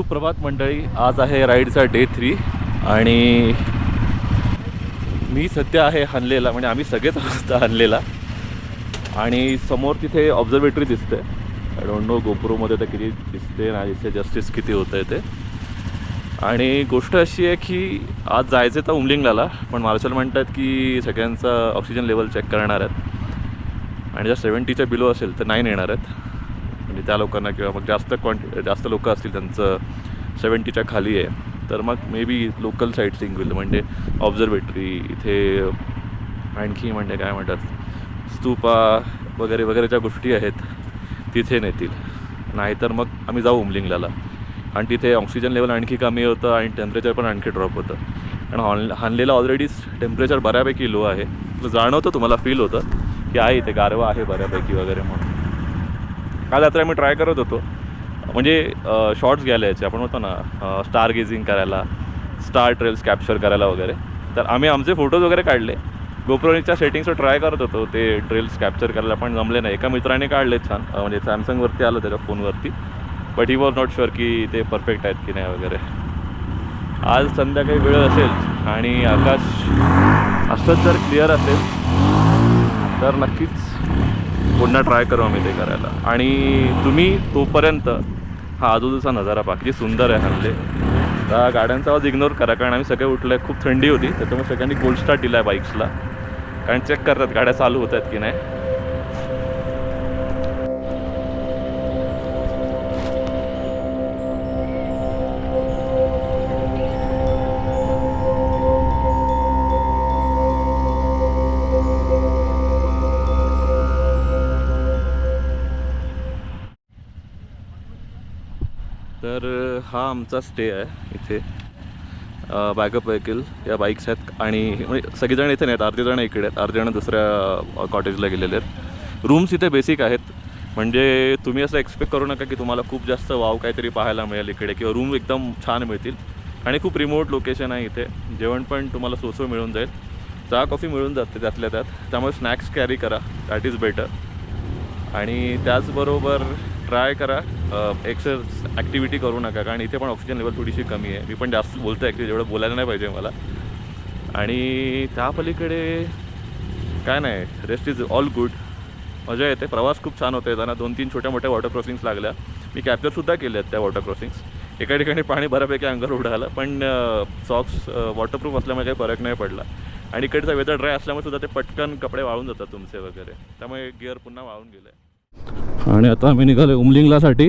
सुप्रभात मंडळी. आज आहे राईडचा डे 3 आणि मी सध्या आहे हनलेला, म्हणजे आम्ही सगळेच आहोत हनलेला. आणि समोर तिथे ऑब्झर्वेटरी दिसते. आय डोंट नो गोप्रोमध्ये तर किती दिसते ना, इथे जस्टिस किती होतं आहे ते. आणि गोष्ट अशी आहे की आज जायचं तर उमलिंगला, पण मार्शल म्हणतात की सगळ्यांचा ऑक्सिजन लेवल चेक करणार आहेत आणि जर 70च्या बिलो असेल तर नाही नेणार आहेत. म्हणजे त्या लोकांना किंवा मग जास्त लोक असतील त्यांचं 70च्या खाली आहे, तर मग may be local site seeing होईल. म्हणजे ऑब्झर्वेटरी इथे, आणखी म्हणजे काय म्हणतात स्तूपा वगैरे वगैरे ज्या गोष्टी आहेत तिथे नेतील. नाहीतर मग आम्ही जाऊ उमलिंगला. आणि तिथे ऑक्सिजन लेवल आणखी कमी होतं आणि टेम्परेचर पण आणखी ड्रॉप होतं. आणि हानलेला ऑलरेडीच टेम्परेचर बऱ्यापैकी लो आहे. जाणवतं, तुम्हाला फील होतं की आहे इथे गारवा आहे बऱ्यापैकी वगैरे. म्हणून काल रात्री आम्ही ट्राय करत होतो, म्हणजे शॉर्ट्स घ्यायला यायचे. आपण होतो ना स्टार गेझिंग करायला, स्टार ट्रेल्स कॅप्चर करायला वगैरे. तर आम्ही आमचे फोटोज वगैरे काढले, गोप्रोच्या सेटिंग्सवर ट्राय करत होतो ते ट्रेल्स कॅप्चर करायला, पण जमले नाही. एका मित्राने काढले छान, म्हणजे सॅमसंगवरती आलं त्याच्या फोनवरती, but he was not sure की ते परफेक्ट आहेत की नाही वगैरे. आज संध्याकाळी वेळ असेल आणि आकाश असंच जर क्लिअर असेल तर नक्कीच पुन्हा ट्राय करू आम्ही ते करायला. आणि तुम्ही तोपर्यंत हा आजूबाजूचा नजारा पहा, किती सुंदर आहे हनले. त्या गाड्यांचा आवाज इग्नोर करा, कारण आम्ही सगळे उठलो आहे. खूप थंडी होती, त्याच्यामुळे सगळ्यांनी कोल्ड स्टार्ट दिला आहे बाईक्सला, कारण चेक करतात गाड्या चालू होत आहेत की नाही. तर हा आमचा स्टे आहे इथे. बॅकअप व्हेकल या बाईक्स आहेत आणि म्हणजे सगळेजण इथे नाहीत, अर्धे जण इकडे आहेत, अर्धे जण दुसऱ्या कॉटेजला गेलेले आहेत. रूम्स इथे बेसिक आहेत, म्हणजे तुम्ही असं एक्सपेक्ट करू नका की तुम्हाला खूप जास्त वाव काहीतरी पाहायला मिळेल इकडे, किंवा रूम एकदम छान मिळतील. आणि खूप रिमोट लोकेशन आहे इथे. जेवण पण तुम्हाला सोसो मिळून जाईल, चहा कॉफी मिळून जाते त्यातल्या त्यात. त्यामुळे स्नॅक्स कॅरी करा, दॅट इज बेटर. आणि त्याचबरोबर ट्राय करा ॲक्टिव्हिटी करू नका, कारण इथे पण ऑक्सिजन लेवल थोडीशी कमी आहे. मी पण जास्त बोलतो आहे ॲक्च्युली, जेवढं बोलायला नाही पाहिजे मला. आणि त्या पलीकडे काय नाही, रेस्ट इज ऑल गुड. मजा येते, प्रवास खूप छान होता. येताना 2-3 छोट्या मोठ्या वॉटर क्रॉसिंग्स लागल्या, मी कॅप्चरसुद्धा केल्या आहेत त्या वॉटर क्रॉसिंग्स. एका ठिकाणी पाणी बऱ्यापैकी अंगावर उडालं, पण सॉक्स वॉटरप्रूफ असल्यामुळे काही फरक नाही पडला. आणि इकडचा वेदर ड्राय असल्यामुळे सुद्धा ते पटकन कपडे वाळून जातात तुमचे वगैरे, त्यामुळे गिअर पुन्हा वाळून गेलं आहे. आणि आता आम्ही निघालो उमलिंगलासाठी.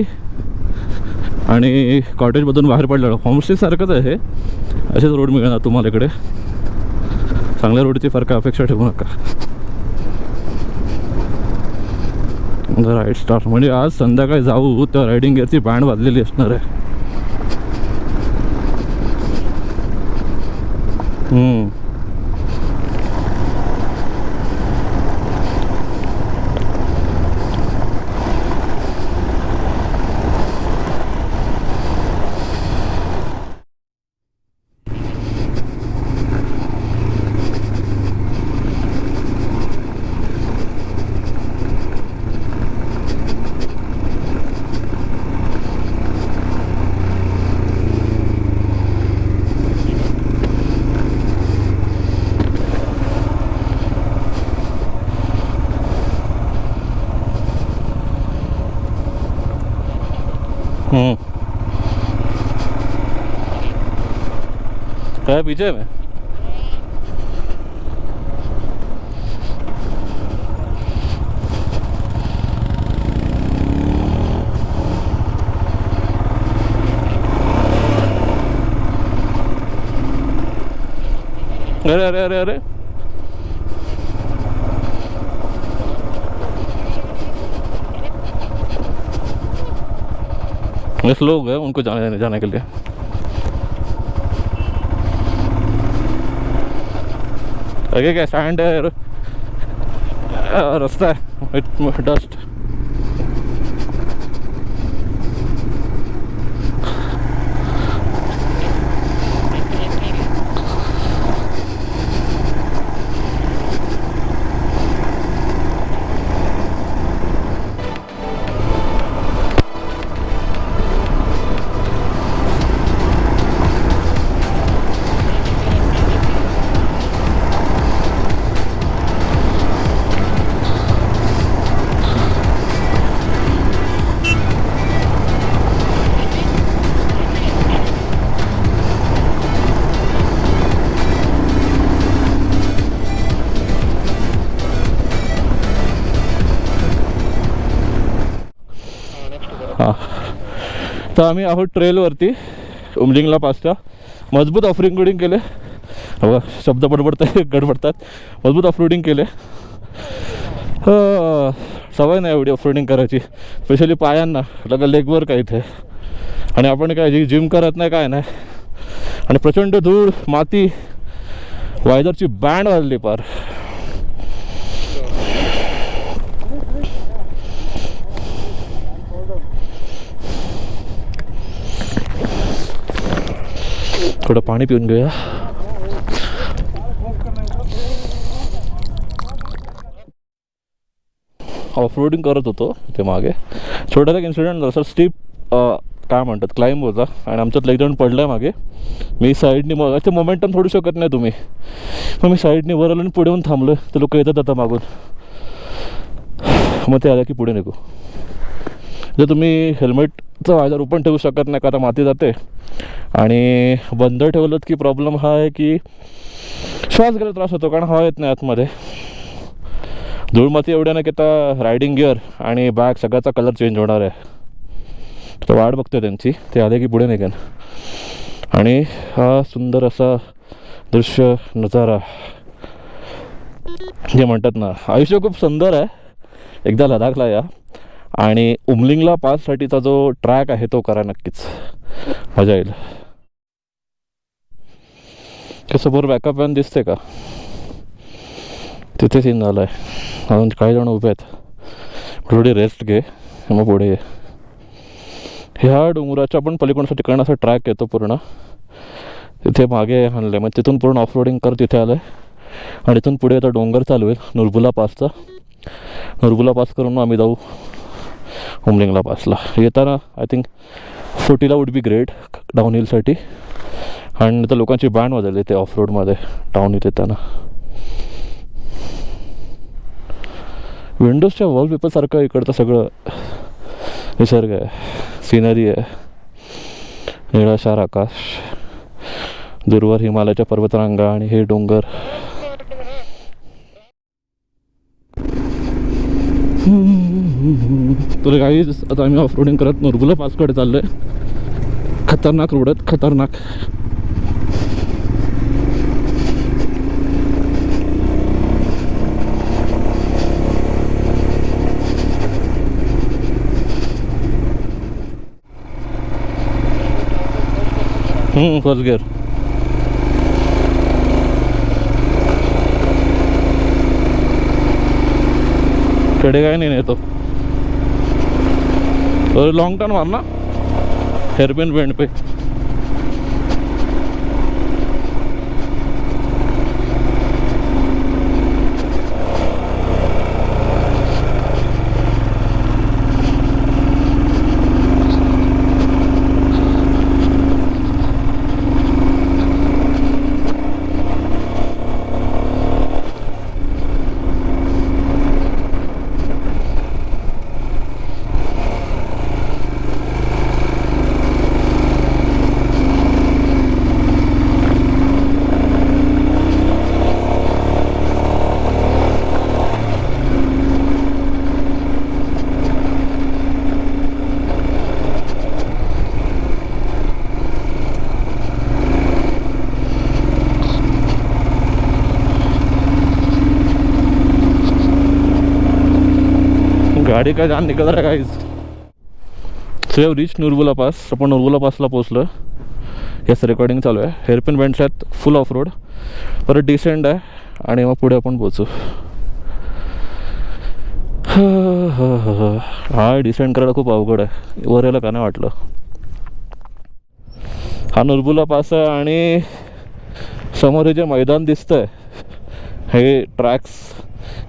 आणि कॉटेजमधून बाहेर पडलेलो, होमस्टेसारखंच आहे, असेच रोड मिळणार तुम्हाला इकडे. चांगल्या रोडची फार काय अपेक्षा ठेवू नका. राईड स्टार्ट म्हणजे आज संध्याकाळी जाऊ तर रायडिंग गिअरची बँड वाजलेली असणार आहे. क्या पीछे में अरे अरे अरे अरे लोग हैं उनको जाने के लिए. आगे क्या सैंड है, रास्ता है, डस्ट. तर आम्ही आहोत ट्रेलवरती उमलिंगला पासच्या. मजबूत ऑफरोडिंग केले बघा, शब्द गडबडतात. मजबूत ऑफरोडिंग केले. सवय नाही एवढी ऑफरोडिंग करायची, स्पेशली पायांना, लेगवर काय इथे. आणि आपण काय जिम करत नाही काय नाही. आणि प्रचंड धूळ, माती, वायझरची बँड वाजली पार. थोडं पाणी पिऊन घेऊया. ऑफरोडिंग करत होतो ते मागे, छोटासा इन्सिडेंट जसं स्टीप काय म्हणतात क्लाइंब होता आणि आमच्यात एक जण पडला आहे मागे. मी साईडनी मग ते मोमेंटम सोडू शकत नाही तुम्ही, मग मी साईडनी वर आलो आणि पुढे येऊन थांबलो. ते लोक येतात आता मागून, मग ते आलं की पुढे निघू. जर तुम्ही हेल्मेटचं वायझर ओपन ठेवू शकत नाही का, आता माती जाते. आणि बंद ठेवलं की प्रॉब्लेम हा आहे की श्वास घ्यायला त्रास होतो, कारण हवा येत नाही आतमध्ये. धूळ माती एवढ्या ना की आता रायडिंग गिअर आणि बॅग सगळ्याचा कलर चेंज होणार आहे. तर वाट बघतोय त्यांची, ते आले की पुढे निघेन. आणि हा सुंदर असा दृश्य नजारा, जे म्हणतात ना, आयुष्य खूप सुंदर आहे. एकदा लडाखला या आणि उमलिंगला पाससाठीचा जो ट्रॅक आहे तो करा नक्कीच, मजा येईल. समोर बॅकअप व्हॅन दिसते का, तिथे सीन झाला आहे. अजून काही जण उभे आहेत. थोडी रेस्ट घे मग पुढे ये. ह्या डोंगराच्या पण पलीकडच्या ठिकाणी असा ट्रॅक येतो पूर्ण, तिथे मागे आणलं. मग तिथून पूर्ण ऑफरोडिंग कर तिथे आलं आहे. आणि इथून पुढे आता डोंगर चालू होईल नुरबुला पासचा. नुरबुला पास करून आम्ही जाऊ उमलिंगला पासला. येताना आय थिंक 40ला वुड बी ग्रेट डाऊन हिलसाठी. आणि तर लोकांची बँड वाजवली ते ऑफ रोडमध्ये डाऊन हिल येताना. विंडोजच्या वॉलपेपरसारखं इकडचं सगळं निसर्ग आहे, सिनरी आहे. निळाशार आकाश, दूरवर हिमालयाच्या पर्वतरांगा आणि हे डोंगर. तर काही आता आम्ही ऑफ रोडिंग करत नुरबुला पासकडे चाललो आहे. खतरनाक रोड आहेत, खतरनाक. First gear. कडे काय नाही येतो. लॉन्ग टर्न मारना हेअरपिन बेंड पे. गाडी काय जान निघत आहे काहीच. So reach Nurbula pass. आपण नुरबुला पासला पोचलो. याच रेकॉर्डिंग चालू आहे. हेअरपिन बेंड्स आहेत, फुल ऑफ रोड, परत डिसेंड आहे आणि मग पुढे आपण पोचू. हा डिसेंड करायला खूप अवघड आहे, वर यायला का नाही वाटलं. हा नुरबुला पास आहे आणि समोर हे जे मैदान दिसतंय हे ट्रॅक्स,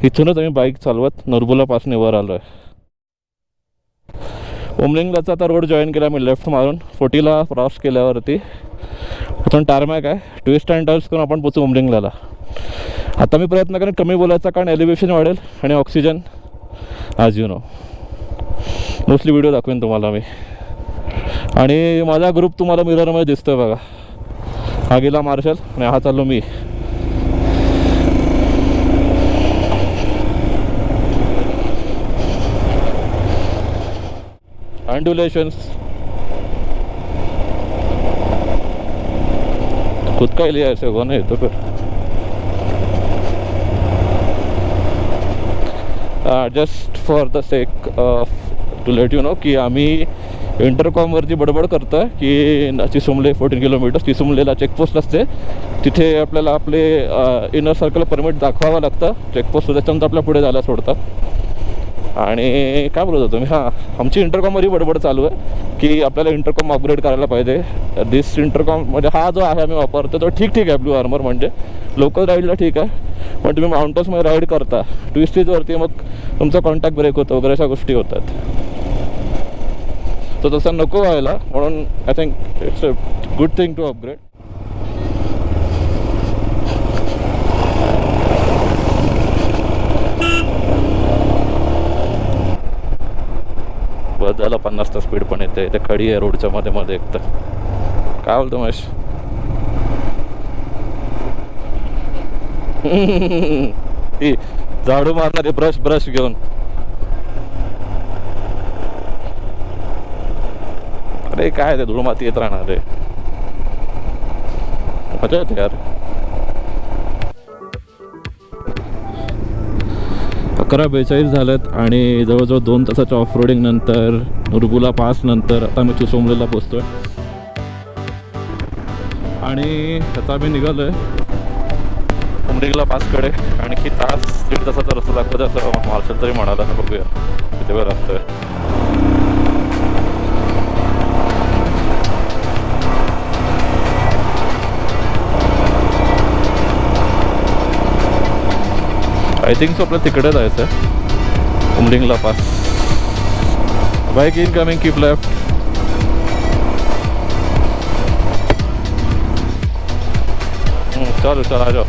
इथूनच आम्ही बाईक चालवत नुरबुला पासने वर आलो आहे. उमलिंगलाचा आता रोड जॉईन केला मी लेफ्ट मारून 40ला क्रॉस केल्यावरती. इथून टारमॅक आहे, ट्विस्ट अँड टर्न्स करून आपण पोचू उमलिंगला. आता मी प्रयत्न करेन कमी बोलायचा, कारण एलिव्हेशन वाढेल आणि oxygen as you know. Mostly video दाखवेन तुम्हाला मी. आणि माझा ग्रुप तुम्हाला मिररमध्ये दिसतोय बघा. हा गेला मार्शल आणि हा चाललो मी. अँड्युलेशन्स खुद का ही लिया ऐसे होगा नहीं तो फिर just for the sake to let you know की आम्ही इंटरकॉमवरती बडबड करतो आहे की चिसुमले 14 किलोमीटर्स चिसुमलेला चेकपोस्ट असते तिथे आपल्याला आपले इनर सर्कल परमिट दाखवावं लागतं चेकपोस्ट त्याच्यानंतर आपल्या पुढे जायला सोडतात आणि काय बोलत होतो मी हां आमची इंटरकॉमवरही बडबड चालू आहे की आपल्याला इंटरकॉम अपग्रेड करायला पाहिजे दिस इंटरकॉम म्हणजे हा जो आहे आम्ही वापरतो तो ठीक आहे ब्लू आर्मर म्हणजे लोकल राईडला ठीक आहे पण तुम्ही माउंटन्समध्ये राईड करता ट्विस्टीजवरती मग तुमचा कॉन्टॅक्ट ब्रेक होतो वगैरे अशा गोष्टी होतात तर तसं नको व्हायला म्हणून I think it's a good thing to upgrade बस झालं 50चा स्पीड पण येते ते खडी आहे रोडच्या मध्ये मध्ये एक तर काय बोलतो महेश ती झाडू मारणारे ब्रश घेऊन अरे काय ते धूळ माती येत राहणार रे मजा येते यार 11:42 झालेत आणि जवळजवळ 2 तासाच्या ऑफ रोडिंग नंतर रुबुला पास नंतर आता मी चिसुमलेला पोचतोय आणि आता मी निघालो आहे उमरिंगला पासकडे आणखी तास 1.5 तासाचा रस्ता दाखवतो असं मार्शल तरी म्हणाला बघूया किती वेळ लागतोय आय थिंक सो आपलं तिकडे जायचं आहे Umringla pass bike incoming keep left चलो चल आ जाओ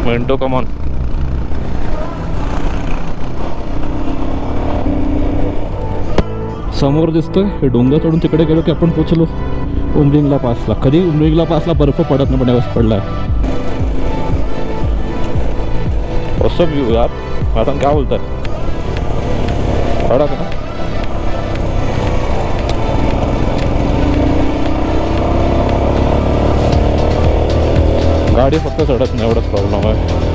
मिंटो कम ऑन समोर दिसतोय हे डोंगर चढून तिकडे गेलो की आपण पोचलो उमरिंगला पासला कधी उमरिंगला पासला बर्फ पडत नाही पण यावेळेस पडलाय असं व्ह्यू यार आता काय बोलताय पडा का गाडी फक्त चढत नाही एवढाच प्रॉब्लेम आहे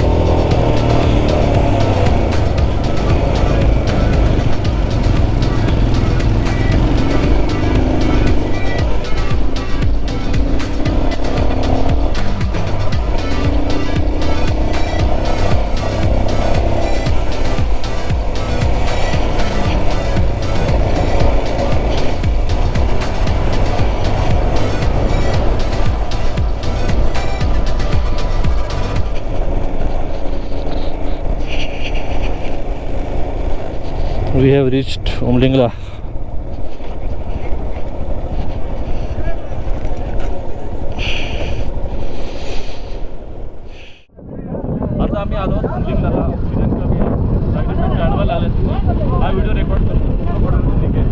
We have reached Umlingla. आता आम्ही आलो उमलिंगला ऑक्सिजन कमी आहे चॅनल आले हा व्हिडिओ रेकॉर्ड करतो ठीक आहे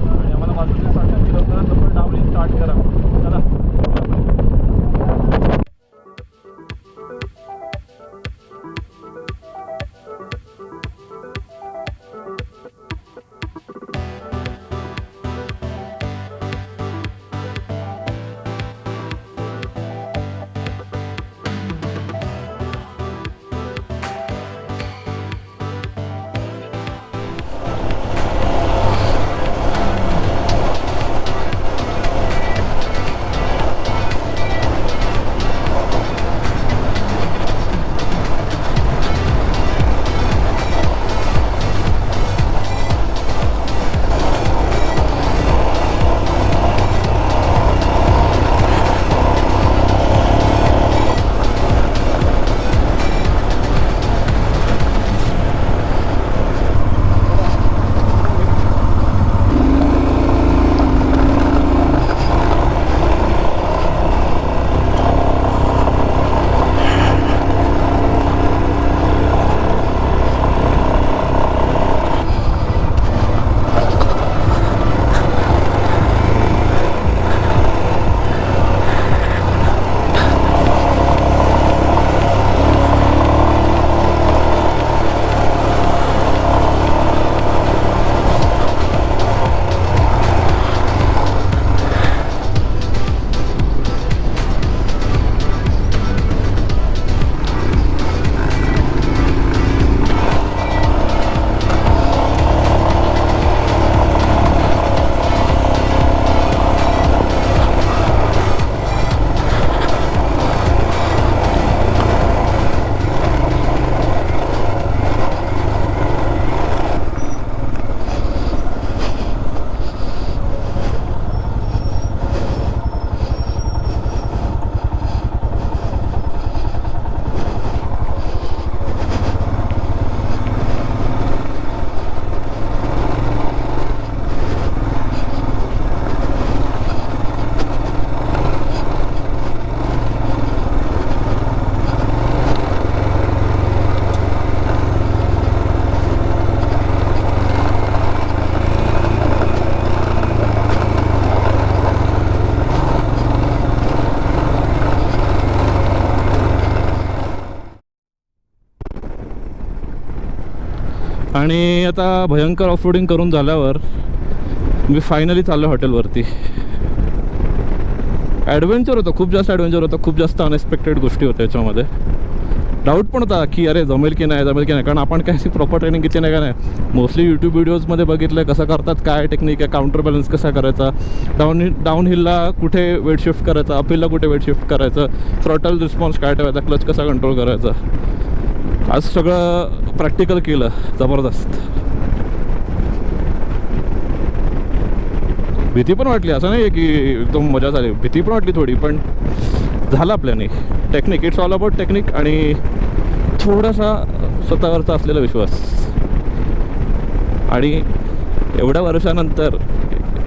आणि आम्हाला बाजूला सांगतात की लवकरात डाऊन स्टार्ट करा चला आणि आता भयंकर ऑफरोडिंग करून झाल्यावर मी फायनली चाललो हॉटेलवरती. ॲडव्हेंचर होतं, खूप जास्त ॲडव्हेंचर होतं, खूप जास्त अनएक्सपेक्टेड गोष्टी होत्या याच्यामध्ये. डाऊट पण होता की अरे जमेल की नाही, कारण आपण काय अशी प्रॉपर ट्रेनिंग घेतली नाही का नाही. मोस्टली यूट्यूब व्हिडिओजमध्ये बघितलं कसं करतात, काय टेक्निक आहे, काउंटर बॅलन्स कसा करायचा, डाऊन हिलला कुठे वेट शिफ्ट करायचा, अपहिलला कुठे वेट शिफ्ट करायचं, थ्रॉटल रिस्पॉन्स काय ठेवायचा, क्लच कसा कंट्रोल करायचा. आज सगळं प्रॅक्टिकल केलं, जबरदस्त. भीती पण वाटली, असं नाही आहे की एकदम मजा झाली, भीती पण वाटली थोडी, पण झालं आपल्याने. Technique, it's all about technique आणि थोडासा स्वतःवरचा असलेला विश्वास. आणि एवढ्या वर्षानंतर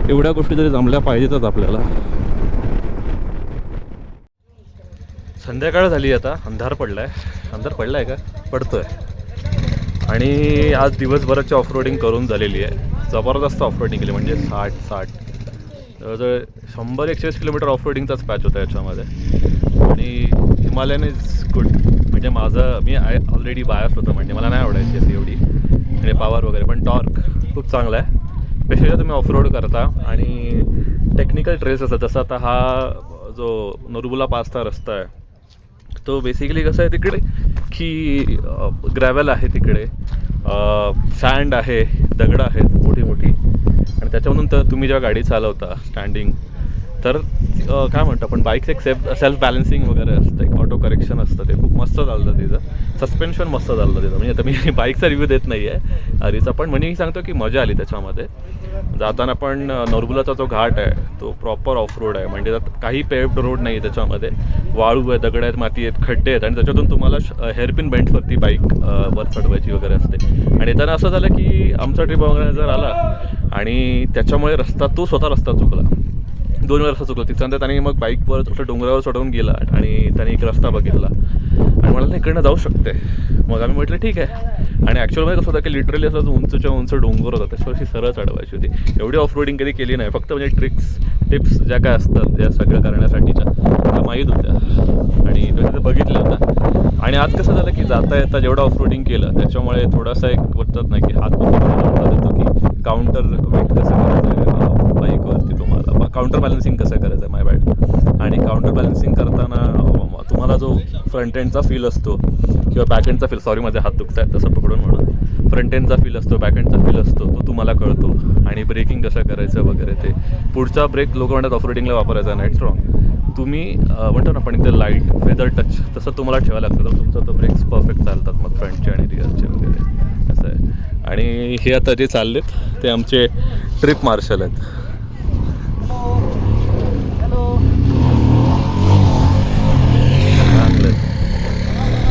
एवढ्या गोष्टी तरी जमल्या पाहिजेतच आपल्याला. संध्याकाळ झाली, आता अंधार पडलाय का, पडतोय. आणि आज दिवसभराची ऑफरोडिंग करून झालेली आहे. जबरदस्त ऑफरोडिंग केली, म्हणजे 60 जवळजवळ 100-120 किलोमीटर ऑफरोडिंगचाच पॅच होता याच्यामध्ये. आणि हिमालयन इज गुड, म्हणजे मी ऑलरेडी बायस होतं, म्हणजे मला नाही आवडायची अशी एवढी म्हणजे पॉवर वगैरे, पण टॉर्क खूप चांगला आहे. स्पेशली तुम्ही ऑफरोड करता आणि टेक्निकल ट्रेस असतात. जसं आता हा जो नोरबुला पासचा रस्ता आहे तो बेसिकली कसं आहे, तिकडे की ग्रॅव्हल आहे, तिकडे सँड आहे, दगडं आहेत मोठी मोठी. आणि त्याच्यामधून तर तुम्ही जेव्हा गाडी चालवता स्टँडिंग, तर काय म्हणतो आपण, बाईकचं एक सेल्फ बॅलन्सिंग वगैरे असतं, एक ऑटो करेक्शन असतं, ते खूप मस्त चालतं तिथं. सस्पेन्शन मस्त चालतं तिथं. म्हणजे आता मी बाईकचा रिव्ह्यू देत नाही आहे आधीचा, पण म्हणजे सांगतो की मजा आली त्याच्यामध्ये. जाताना पण नोरबुलाचा जो घाट आहे तो प्रॉपर ऑफ रोड आहे, म्हणजे त्यात काही पेव्ड रोड नाही आहे त्याच्यामध्ये. वाळू आहे, दगड आहेत, माती आहेत, खड्डे आहेत, आणि त्याच्यातून तुम्हाला हेअरपिन बेंड्सवरती बाईक वर चढवायची वगैरे असते. आणि येताना असं झालं की आमचा ट्रिप ऑर्गनायझर आला आणि त्याच्यामुळे तो स्वतः रस्ता चुकला, 2 वेळा रस्ता चुकला. तिसऱ्यांदा त्याने मग बाईकवर असं डोंगरावर चढवून गेला आणि त्याने एक रस्ता बघितला आणि मला इकडनं जाऊ शकते. मग आम्ही म्हटलं ठीक आहे. आणि ॲक्च्युअलमध्ये कसं होतं की लिटरली असं उंचच्या उंच डोंगर होता, त्याच्यावरशी सरळ चढवायची होती. एवढी ऑफ रोडिंग कधी केली नाही, फक्त म्हणजे टिप्स ज्या काय असतात त्या सगळं करण्यासाठीच्या त्या माहीत होत्या आणि तिथे बघितल्या होत्या. आणि आज कसं झालं की जाता येता जेवढं ऑफ रोडिंग केलं त्याच्यामुळे थोडासा एक वाटतात नाही की हात बसून येतो की काउंटर वेट कसं करायचं आहे बाईकवरती, तुम्हाला काउंटर बॅलन्सिंग कसं करायचं आहे, माय बॅड. आणि काउंटर बॅलन्सिंग करताना तुम्हाला जो फ्रंट एंडचा फील असतो किंवा बॅक एंडचा फील, सॉरी माझे हात दुखत आहेत तसं पकडून म्हणून, फ्रंट एंडचा फील असतो, बॅक एंडचा फील असतो, तो तुम्हाला कळतो. आणि ब्रेकिंग कसं करायचं वगैरे, ते पुढचा ब्रेक लोक म्हणतात ऑफ रोडिंगला वापरायचा नाही, स्ट्रॉंग. तुम्ही म्हणतो ना पण इथे लाईट फेदर टच तसं तुम्हाला ठेवायला लागतं, तर तुमचा तो ब्रेक्स परफेक्ट चालतात मग फ्रंटचे आणि रिअरचे वगैरे असं आहे. आणि हे आता जे चाललेत ते आमचे ट्रिप मार्शल आहेत.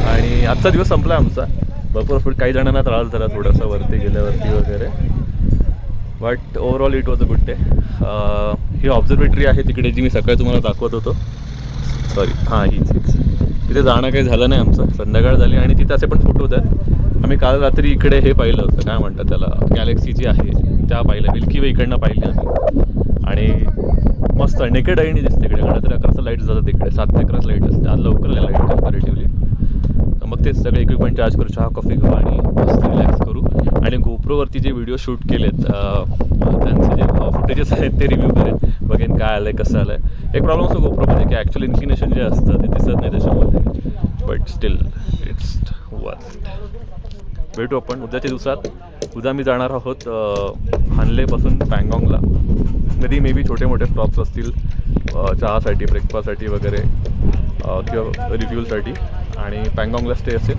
आणि आजचा दिवस संपला आमचा. भरपूर काही जणांना त्रास झाला थोडासा वरती गेल्यावरती वगैरे, but overall it was a good day. He observatory आहे तिकडे जी मी सकाळी तुम्हाला दाखवत होतो, सॉरी हां हीच तिथे जाणं काही झालं नाही आमचं. संध्याकाळ झाली आणि तिथे असे पण फोटोज आहेत. आम्ही काल रात्री इकडे हे पाहिलं होतं, काय म्हणतात त्याला, गॅलेक्सी जी आहे त्या पाहिलं, मिल्की वे इकडनं पाहिली आम्ही. आणि मस्त नेकेड आईने दिसते इकडे, रात्री 11चा लाईट जातात तिकडे, 7 ते 11 लाईट असते. आज लवकर लाईट कम्पॅरेटिव्हली. मग तेच सगळे इक्विपमेंट चार्ज करू, चहा कॉफी घेऊ आणि मस्त रिलॅक्स करू. आणि गोप्रोवरती जे व्हिडिओ शूट केलेत त्यांचे जे फुटेजेस आहेत ते रिव्ह्यू करेन, बघेन काय आलं आहे कसं आलं आहे. एक प्रॉब्लेम असतो गोप्रोमध्ये की ॲक्च्युअल इन्क्लिनेशन जे असतं ते दिसत नाही त्याच्यामध्ये, बट स्टील इट्स वर्थ. भेटू आपण उद्याच्या दिवसात. उद्या मी जाणार आहोत हानलेपासून पँगॉंगला. कधी मे बी छोटे मोठे स्टॉप्स असतील चहासाठी, ब्रेकफास्टसाठी वगैरे किंवा रिव्ह्यूसाठी. आणि पँगॉंगला स्टे असेल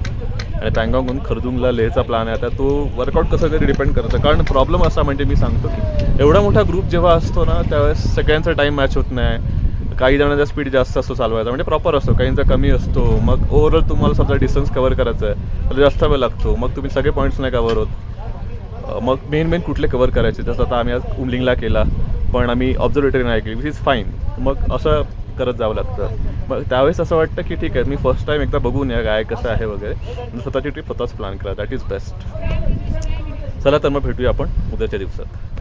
आणि पँगॉंगहून खर्दुंगला लेहचा प्लॅन आहे. आता तो वर्कआउट कसं तरी डिपेंड करतं, कारण प्रॉब्लेम असा म्हणजे मी सांगतो की एवढा मोठा ग्रुप जेव्हा असतो ना त्यावेळेस सगळ्यांचा टाईम मॅच होत नाही. काही जणांचा स्पीड जास्त असतो चालवायचा, म्हणजे प्रॉपर असतो, काहींचा कमी असतो. मग ओव्हरऑल तुम्हाला समजा डिस्टन्स कवर करायचं आहे तर जास्त वेळ लागतो. मग तुम्ही सगळे पॉईंट्स नाही कवर होत. मग मेन कुठले कवर करायचे, जसं आता आम्ही आज उमलिंगला केला पण आम्ही ऑब्झर्वेटरी नाही केली, विच इज फाईन. मग असं करत जावं लागतं. मग त्यावेळेस असं वाटतं की ठीक आहे मी फर्स्ट टाईम एकदा बघून या काय कसं आहे वगैरे, स्वतःची ट्रिप स्वतःच प्लॅन करा, दॅट इज बेस्ट. चला तर मग भेटूया आपण उद्याच्या दिवसात.